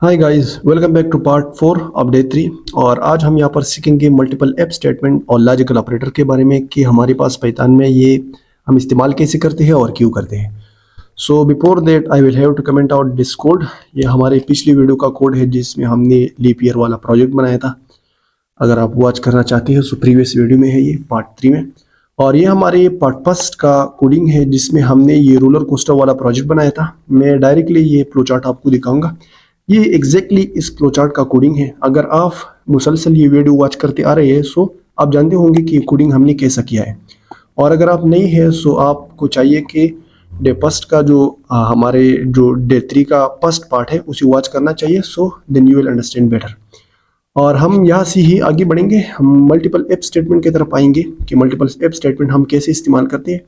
Hi guys, welcome back to part 4 of day 3। और आज हम यहाँ पर सीखेंगे मल्टीपल एफ स्टेटमेंट और लॉजिकल ऑपरेटर के बारे में कि हमारे पास पाइथन में ये हम इस्तेमाल कैसे करते हैं और क्यों करते हैं। So before that I will have to comment out this code. ये हमारे पिछली वीडियो का कोड है जिसमें हमने लीप ईयर वाला प्रोजेक्ट बनाया था। अगर आप वॉच करना चाहते हैं तो प्रीवियस वीडियो में है, ये पार्ट 3 में। और ये हमारे पार्ट फर्स्ट का कोडिंग है जिसमें हमने ये रोलर कोस्टर वाला प्रोजेक्ट बनाया था। मैं डायरेक्टली ये फ्लो चार्ट आपको दिखाऊंगा। ये एग्जैक्टली इस फ्लो चार्ट का कोडिंग है। अगर आप मुसलसल ये वीडियो वॉच करते आ रहे हैं सो आप जानते होंगे कि ये कोडिंग हमने कैसा किया है। और अगर आप नहीं है सो आपको चाहिए कि डे फर्स्ट का जो हमारे जो डे 3 का फर्स्ट पार्ट है उसे वॉच करना चाहिए। So then you will understand better. और हम यहाँ से ही आगे बढ़ेंगे, हम मल्टीपल एफ स्टेटमेंट की तरफ आएंगे कि मल्टीपल एफ स्टेटमेंट हम कैसे इस्तेमाल करते हैं।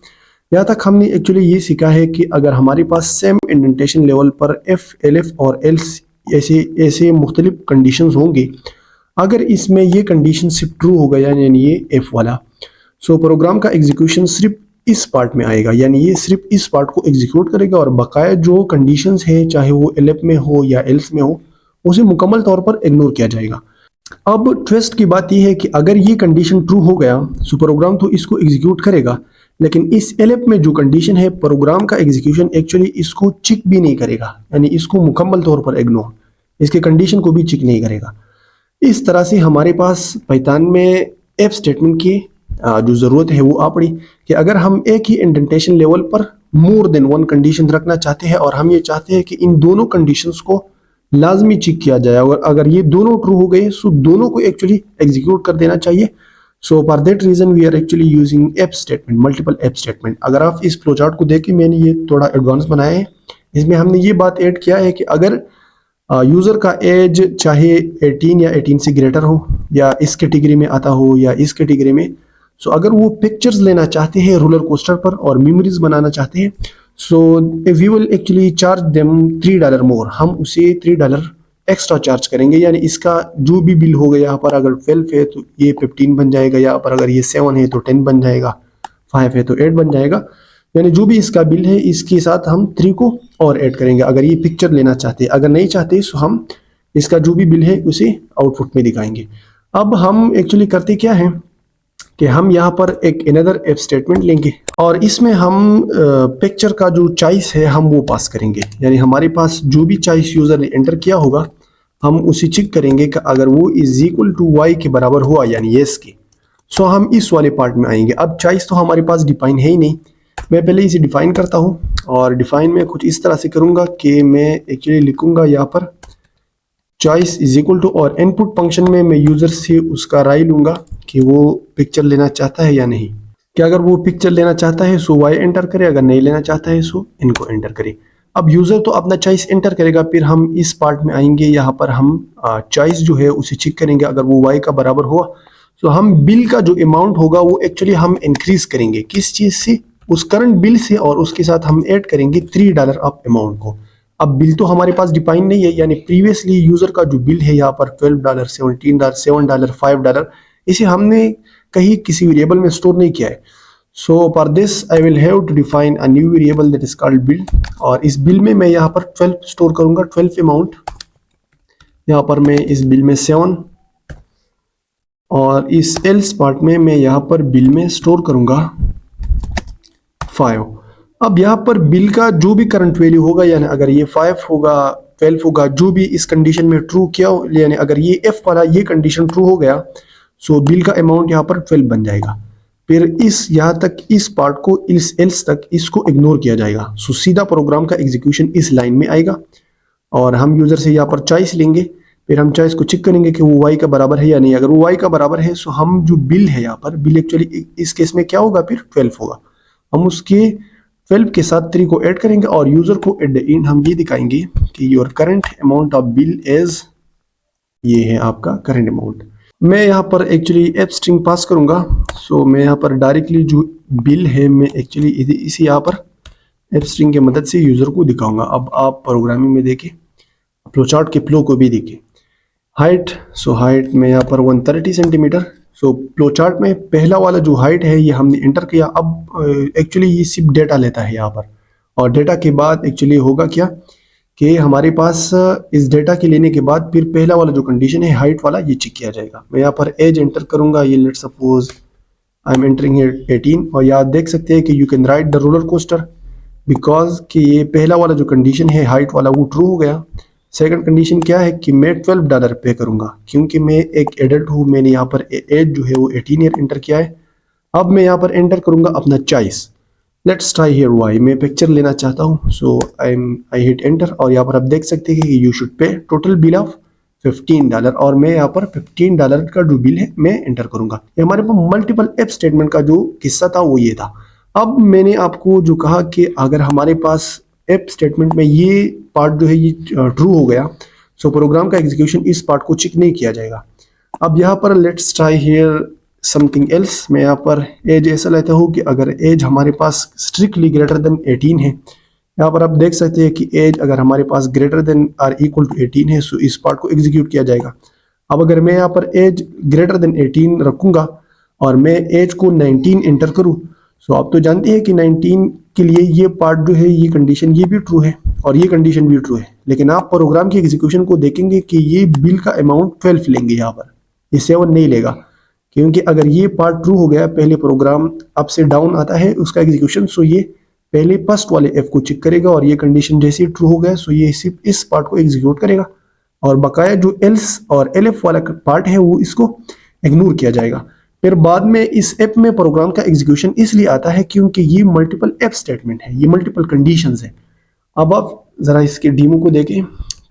यहाँ तक हमने एक्चुअली ये सीखा है कि अगर हमारे पास सेम इंडेंटेशन लेवल पर एफ, एल एफ और एल्स ऐसे ऐसे मुख्तलिफ कंडीशंस होंगे, अगर इसमें ये कंडीशन सिर्फ ट्रू हो गया यानी ये एफ वाला, सो प्रोग्राम का एग्जीक्यूशन सिर्फ इस पार्ट में आएगा, यानी ये सिर्फ इस पार्ट को एग्जीक्यूट करेगा और बकाया जो कंडीशंस है चाहे वो एल एफ में हो या एल्स में हो उसे मुकम्मल तौर पर इग्नोर किया जाएगा। अब ट्विस्ट की बात यह है कि अगर ये कंडीशन ट्रू हो गया सो प्रोग्राम तो इसको एग्जीक्यूट करेगा, लेकिन इस एलएफ में जो कंडीशन है प्रोग्राम का एग्जीक्यूशन एक्चुअली इसको चेक भी नहीं करेगा, यानी इसको मुकम्मल तौर पर इग्नोर, इसके कंडीशन को भी चेक नहीं करेगा। इस तरह से हमारे पास पाइथन में एफ स्टेटमेंट की जो ज़रूरत है वो आ पड़ी कि अगर हम एक ही इंडेंटेशन लेवल पर मोर देन वन कंडीशन रखना चाहते हैं और हम ये चाहते हैं कि इन दोनों कंडीशंस को लाजमी चेक किया जाए और अगर ये दोनों ट्रू हो गए सो दोनों को एक्चुअली एग्जीक्यूट कर देना चाहिए। So for that reason we are actually using if statement, multiple if statement. अगर आप इस फ्लो चार्ट को देखें, मैंने ये थोड़ा एडवांस बनाया है। इसमें हमने ये बात ऐड किया है कि अगर यूज़र का एज चाहे 18 या 18 से ग्रेटर हो या इस कैटेगरी में आता हो या इस कैटेगरी में, सो अगर वो पिक्चर्स लेना चाहते हैं रोलर कोस्टर पर और मेमोरीज बनाना चाहते हैं so we will actually charge them $3 more, हम उसे $3 एक्स्ट्रा चार्ज करेंगे। यानी इसका जो भी बिल होगा यहाँ पर अगर 12 है तो ये 15 बन जाएगा, यहाँ पर अगर ये 7 है तो 10 बन जाएगा, 5 है तो 8 बन जाएगा। यानी जो भी इसका बिल है इसके साथ हम 3 को और ऐड करेंगे अगर ये पिक्चर लेना चाहते हैं। अगर नहीं चाहते तो हम इसका जो भी बिल है उसे आउटपुट में दिखाएंगे। अब हम एक्चुअली करते क्या है कि हम यहाँ पर एक अनदर एफ स्टेटमेंट लेंगे और इसमें हम पिक्चर का जो चॉइस है हम वो पास करेंगे। यानी हमारे पास जो भी चॉइस यूज़र ने एंटर किया होगा हम उसे चेक करेंगे कि अगर वो इज इक्वल टू वाई के बराबर हुआ यानी येस के, सो हम इस वाले पार्ट में आएंगे। अब चॉइस तो हमारे पास डिफाइन है ही नहीं, मैं पहले इसे डिफाइन करता हूँ और डिफाइन में कुछ इस तरह से करूँगा कि मैं एक्चुअली लिखूँगा यहाँ पर चॉइस इज इक्वल टू और इनपुट फंक्शन में मैं यूज़र से उसका राय लूँगा कि वो पिक्चर लेना चाहता है या नहीं, कि अगर वो पिक्चर लेना चाहता है सो वाई एंटर करे, अगर नहीं लेना चाहता है सो इनको एंटर करे। अब यूज़र तो अपना चॉइस एंटर करेगा, फिर हम इस पार्ट में आएंगे, यहाँ पर हम चॉइस जो है उसे चेक करेंगे। अगर वो वाई का बराबर हुआ तो हम बिल का जो अमाउंट होगा वो एक्चुअली हम इंक्रीज करेंगे, किस चीज़ से, उस करंट बिल से, और उसके साथ हम ऐड करेंगे $3 ऑफ अमाउंट को। अब बिल तो हमारे पास डिफाइन नहीं है, यानी प्रीवियसली यूज़र का जो बिल है यहाँ पर $12, $17, $7, $5, इसे हमने कहीं किसी वेरिएबल में स्टोर नहीं किया है। So for this I will have to define a new variable that is called bill, और इस बिल में मैं यहाँ पर 12 स्टोर करूँगा, 12 अमाउंट। यहाँ पर मैं इस बिल में 7 और इस एल्स पार्ट में मैं यहाँ पर बिल में स्टोर करूँगा 5। अब यहाँ पर बिल का जो भी करंट वैल्यू होगा, यानी अगर ये 5 होगा, 12 होगा, जो भी इस कंडीशन में ट्रू किया, यानी अगर ये एफ वाला ये कंडीशन ट्रू हो गया सो बिल का अमाउंट यहाँ पर 12 बन जाएगा। फिर इस यहाँ तक इस पार्ट को इस एल्स तक इसको इग्नोर किया जाएगा। सो सीधा प्रोग्राम का एग्जीक्यूशन इस लाइन में आएगा और हम यूज़र से यहाँ पर चॉइस लेंगे, फिर हम चॉइस को चेक करेंगे कि वो वाई का बराबर है या नहीं। अगर वो वाई का बराबर है सो हम जो बिल है यहाँ पर बिल एक्चुअली इस केस में क्या होगा, फिर 12 होगा, हम उसके 12 के साथ 3 को ऐड करेंगे और यूज़र को एट द एंड हम ये दिखाएंगे कि your current amount of bill is, ये है आपका करंट अमाउंट। मैं यहाँ पर एक्चुअली एफ स्ट्रिंग पास करूँगा। सो मैं यहाँ पर डायरेक्टली जो बिल है मैं एक्चुअली इसी यहाँ पर एफ स्ट्रिंग की मदद से यूज़र को दिखाऊंगा। अब आप प्रोग्रामिंग में देखें, फ्लो चार्ट के फ्लो को भी देखें। हाइट, सो हाइट में यहाँ पर 130 सेंटीमीटर। सो फ्लो चार्ट में पहला वाला जो हाइट है ये हमने एंटर किया। अब एक्चुअली ये सिर्फ डेटा लेता है यहाँ पर, और डेटा के बाद एक्चुअली होगा क्या कि हमारे पास इस डेटा के लेने के बाद फिर पहला वाला जो कंडीशन है हाइट वाला ये चेक किया जाएगा। मैं यहाँ पर एज एंटर करूंगा, ये let suppose I am entering 18 और यहाँ देख सकते हैं कि you can ride the roller coaster because कि ये पहला वाला जो कंडीशन है हाइट वाला वो ट्रू हो गया। सेकंड कंडीशन क्या है कि मैं $12 पे करूंगा क्योंकि मैं एक एडल्ट हूँ, मैंने यहाँ पर एज जो है वो 18 ईयर एंटर किया है। अब मैं यहाँ पर एंटर करूंगा अपना choice, let's try here Y, मैं पिक्चर लेना चाहता हूँ, सो आई हिट एंटर और यहाँ पर आप देख सकते हैं कि you should pay total bill of $15 और मैं यहाँ पर $15 का जो बिल है मैं एंटर करूंगा। ये हमारे पास मल्टीपल एफ स्टेटमेंट का जो किस्सा था वो ये था। अब मैंने आपको जो कहा कि अगर हमारे पास एफ स्टेटमेंट में ये पार्ट जो है ये ट्रू हो गया, सो प्रोग्राम का एग्जीक्यूशन इस पार्ट को चेक नहीं किया जाएगा। अब यहाँ पर let's try here something else, मैं यहाँ पर एज ऐसा लेता हूँ कि अगर एज हमारे पास स्ट्रिक्टली ग्रेटर देन 18 है, यहाँ पर आप देख सकते हैं कि एज अगर हमारे पास greater than or equal to 18 है, सो इस पार्ट को एग्जीक्यूट किया जाएगा। अब अगर मैं यहाँ पर एज ग्रेटर देन 18 रखूंगा और मैं एज को 19 एंटर करूँ, सो आप तो जानते हैं कि 19 के लिए ये पार्ट जो है ये कंडीशन ये भी ट्रू है और ये कंडीशन भी ट्रू है, लेकिन आप प्रोग्राम की एग्जीक्यूशन को देखेंगे कि ये बिल का अमाउंट 12 लेंगे, यहाँ पर ये 7 नहीं लेगा क्योंकि अगर ये पार्ट ट्रू हो गया पहले प्रोग्राम अप से डाउन आता है उसका एग्जीक्यूशन, सो ये पहले फर्स्ट वाले एफ को चेक करेगा और ये कंडीशन जैसे ही ट्रू हो गया सो ये सिर्फ इस पार्ट को एग्जीक्यूट करेगा और बकाया जो एल्स और एलएफ वाला पार्ट है वो इसको इग्नोर किया जाएगा। फिर बाद में इस एप में प्रोग्राम का एग्जीक्यूशन इसलिए आता है क्योंकि ये मल्टीपल एफ स्टेटमेंट है, ये मल्टीपल कंडीशंस है। अब आप जरा इसके डीमो को देखें,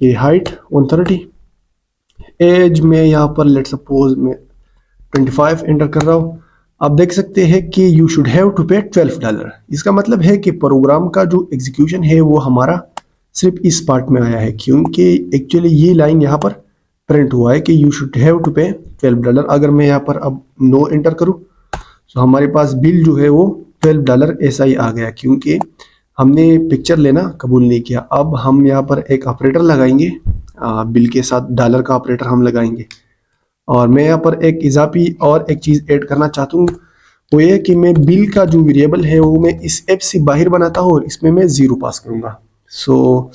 ये हाइट 130, एज में यहाँ पर लेट सपोज मैं 25 एंटर कर रहा हूँ। आप देख सकते हैं कि यू शुड हैव टू पे $12। इसका मतलब है कि प्रोग्राम का जो एग्जीक्यूशन है वो हमारा सिर्फ इस पार्ट में आया है क्योंकि एक्चुअली ये लाइन यहाँ पर प्रिंट हुआ है कि यू शुड हैव टू पे $12। अगर मैं यहाँ पर अब नो एंटर करूँ तो हमारे पास बिल जो है वो $12 ऐसा ही आ गया क्योंकि हमने पिक्चर लेना कबूल नहीं किया। अब हम यहाँ पर एक ऑपरेटर लगाएंगे, बिल के साथ डॉलर का ऑपरेटर हम लगाएंगे और मैं यहाँ पर एक इजाफी और एक चीज़ ऐड करना चाहता हूँ, वो ये कि मैं बिल का जो वेरिएबल है वो मैं इस ऐप से बाहर बनाता हूँ और इसमें मैं 0 पास करूँगा। So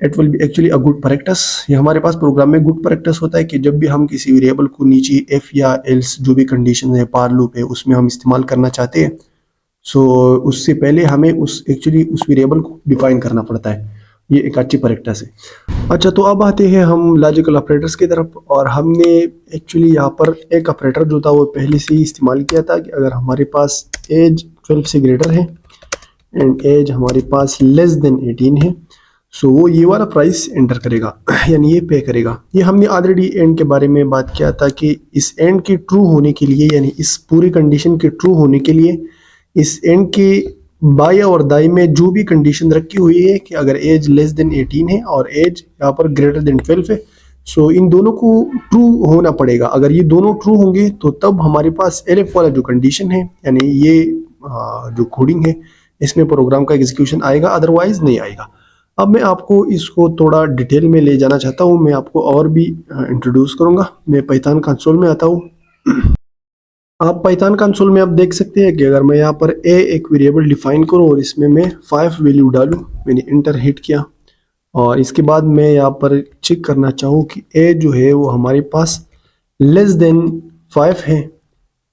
it will be actually a good practice. ये हमारे पास प्रोग्राम में गुड प्रैक्टिस होता है कि जब भी हम किसी वेरिएबल को नीचे एफ या एल्स जो भी कंडीशन है पार लूप है उसमें हम इस्तेमाल करना चाहते हैं, सो उससे पहले हमें उस वेरिएबल को डिफाइन करना पड़ता है। ये एक अच्छी प्रैक्टिस है। अच्छा, तो अब आते हैं हम लॉजिकल ऑपरेटर्स की तरफ और हमने एक्चुअली यहाँ पर एक ऑपरेटर जो था वो पहले से ही इस्तेमाल किया था कि अगर हमारे पास एज 12 से ग्रेटर है एंड एज हमारे पास लेस देन 18 है, सो वो ये वाला प्राइस एंटर करेगा यानी ये पे करेगा। ये हमने ऑलरेडी एंड के बारे में बात किया था कि इस एंड के ट्रू होने के लिए यानी इस पूरी कंडीशन के ट्रू होने के लिए इस एंड के बाएं और दाएं में जो भी कंडीशन रखी हुई है कि अगर एज लेस देन 18 है और एज यहाँ पर ग्रेटर देन 12 है, सो इन दोनों को ट्रू होना पड़ेगा। अगर ये दोनों ट्रू होंगे तो तब हमारे पास एलएफ वाला जो कंडीशन है यानी ये जो कोडिंग है इसमें प्रोग्राम का एग्जीक्यूशन आएगा, अदरवाइज नहीं आएगा। अब मैं आपको इसको थोड़ा डिटेल में ले जाना चाहता हूँ, मैं आपको और भी इंट्रोड्यूस करूँगा। मैं पाइथन कंसोल में आता हूँ। आप पाइथन कंसोल में आप देख सकते हैं कि अगर मैं यहाँ पर एक वेरिएबल डिफाइन करूँ और इसमें मैं 5 वैल्यू डालूँ, मैंने इंटर हिट किया और इसके बाद मैं यहाँ पर चेक करना चाहूँ कि ए जो है वो हमारे पास लेस देन 5 है,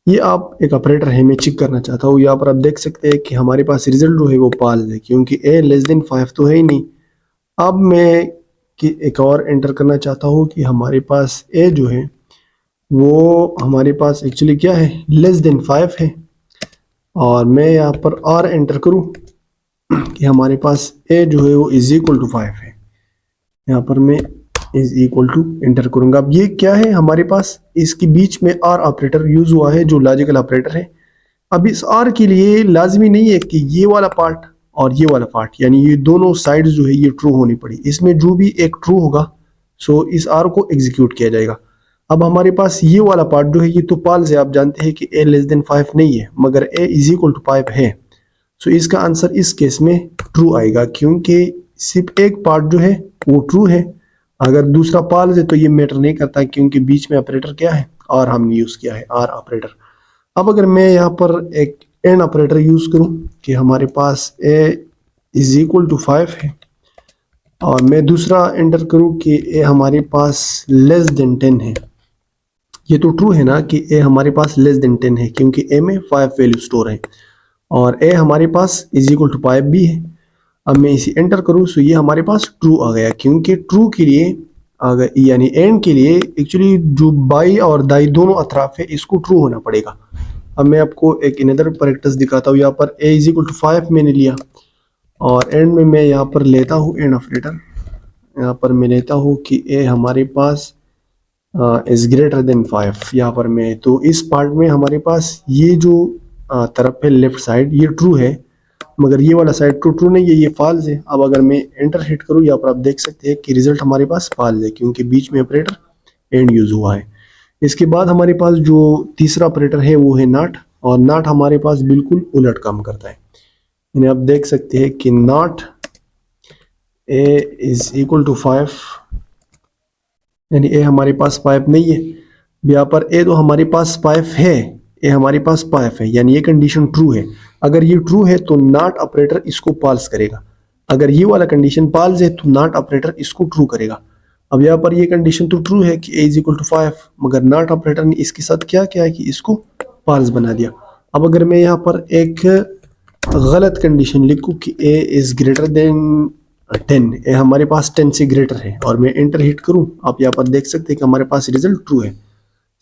ये आप एक ऑपरेटर है मैं चेक करना चाहता हूँ। यहाँ पर आप देख सकते हैं कि हमारे पास रिजल्ट जो है वो पाल है क्योंकि ए लेस देन 5 तो है ही नहीं। अब मैं कि एक और एंटर करना चाहता हूँ कि हमारे पास ए जो है वो हमारे पास एक्चुअली क्या है लेस देन 5 है और मैं यहाँ पर और एंटर करूँ कि हमारे पास ए जो है वो इज इक्वल टू 5 है। यहाँ पर मैं इज इक्वल टू एंटर करूँगा। अब ये क्या है हमारे पास इसके बीच में आर ऑपरेटर यूज हुआ है जो लॉजिकल ऑपरेटर है। अब इस आर के लिए लाजमी नहीं है कि ये वाला पार्ट और ये वाला पार्ट यानी ये दोनों साइड्स जो है ये ट्रू होनी पड़ी, इसमें जो भी एक ट्रू होगा सो इस आर को एग्जीक्यूट किया जाएगा। अब हमारे पास ये वाला पार्ट जो है ये तो पाल से आप जानते हैं कि ए लेस देन 5 नहीं है मगर ए इज इक्वल टू 5 है, सो इसका आंसर इस केस में ट्रू आएगा क्योंकि सिर्फ एक पार्ट जो है वो ट्रू है। अगर दूसरा पाल से तो ये मैटर नहीं करता क्योंकि बीच में ऑपरेटर क्या है आर हमने यूज किया है, आर ऑपरेटर। अब अगर मैं यहाँ पर एक एंड ऑपरेटर यूज करूँ कि हमारे पास ए इज इक्वल टू 5 है और मैं दूसरा एंटर करूं कि ए हमारे पास लेस देन 10 है। ये तो ट्रू है ना कि ए हमारे पास लेस देन 10 है, क्योंकि ए में 5 वैल्यू स्टोर है और ए हमारे पास इज इक्वल टू 5 भी है। अब मैं इसे एंटर करूं तो ये हमारे पास ट्रू आ गया, क्योंकि ट्रू के लिए अगर यानी एंड के लिए एक्चुअली जो बाई और दाई दोनों अतराफ है इसको ट्रू होना पड़ेगा। अब मैं आपको एक इनदर प्रैक्टिस दिखाता हूँ। यहाँ पर ए इज इक्वल टू 5 मैंने लिया और एंड में मैं यहाँ पर लेता हूँ एंड ऑपरेटर। यहाँ पर मैं लेता हूँ कि ए हमारे पास इज ग्रेटर देन 5। यहाँ पर मैं तो इस पार्ट में हमारे पास ये जो तरफ है लेफ्ट साइड ये ट्रू है, मगर ये वाला साइड ट्रू नहीं है, ये फॉल्स है। अब अगर मैं एंटर हिट करूँ यहाँ पर आप देख सकते हैं कि रिजल्ट हमारे पास फॉल्स है, क्योंकि बीच में ऑपरेटर एंड यूज हुआ है। इसके बाद हमारे पास जो तीसरा ऑपरेटर है वो है नॉट, और नॉट हमारे पास बिल्कुल उलट काम करता है। यानी आप देख सकते हैं कि not A is equal to 5, यानी ए हमारे पास 5 नहीं है। यहाँ पर ए तो हमारे पास 5 है, ए हमारे पास 5 है, यानी ये कंडीशन ट्रू है। अगर ये ट्रू है तो नॉट ऑपरेटर इसको फॉल्स करेगा। अगर ये वाला कंडीशन फॉल्स है तो नॉट ऑपरेटर इसको ट्रू करेगा। अब यहाँ पर ये कंडीशन तो ट्रू है कि ए इज इक्वल टू 5, मगर नॉट ऑपरेटर ने इसके साथ क्या किया है कि इसको फॉल्स बना दिया। अब अगर मैं यहाँ पर एक गलत कंडीशन लिखूं कि ए इज ग्रेटर देन 10, ए हमारे पास 10 से ग्रेटर है, और मैं एंटर हिट करूं, आप यहाँ पर देख सकते हैं कि हमारे पास रिजल्ट ट्रू है।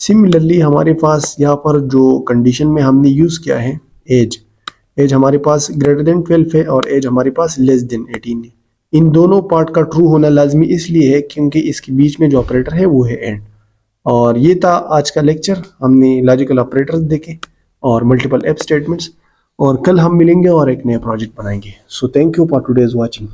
सिमिलरली हमारे पास यहाँ पर जो कंडीशन में हमने यूज किया है एज, एज हमारे पास ग्रेटर देन 12 है और एज हमारे पास लेस देन 18 है। इन दोनों पार्ट का ट्रू होना लाजमी इसलिए है क्योंकि इसके बीच में जो ऑपरेटर है वो है एंड। और ये था आज का लेक्चर। हमने लॉजिकल ऑपरेटर्स देखे और मल्टीपल एफ स्टेटमेंट्स, और कल हम मिलेंगे और एक नया प्रोजेक्ट बनाएंगे। So thank you for today's watching.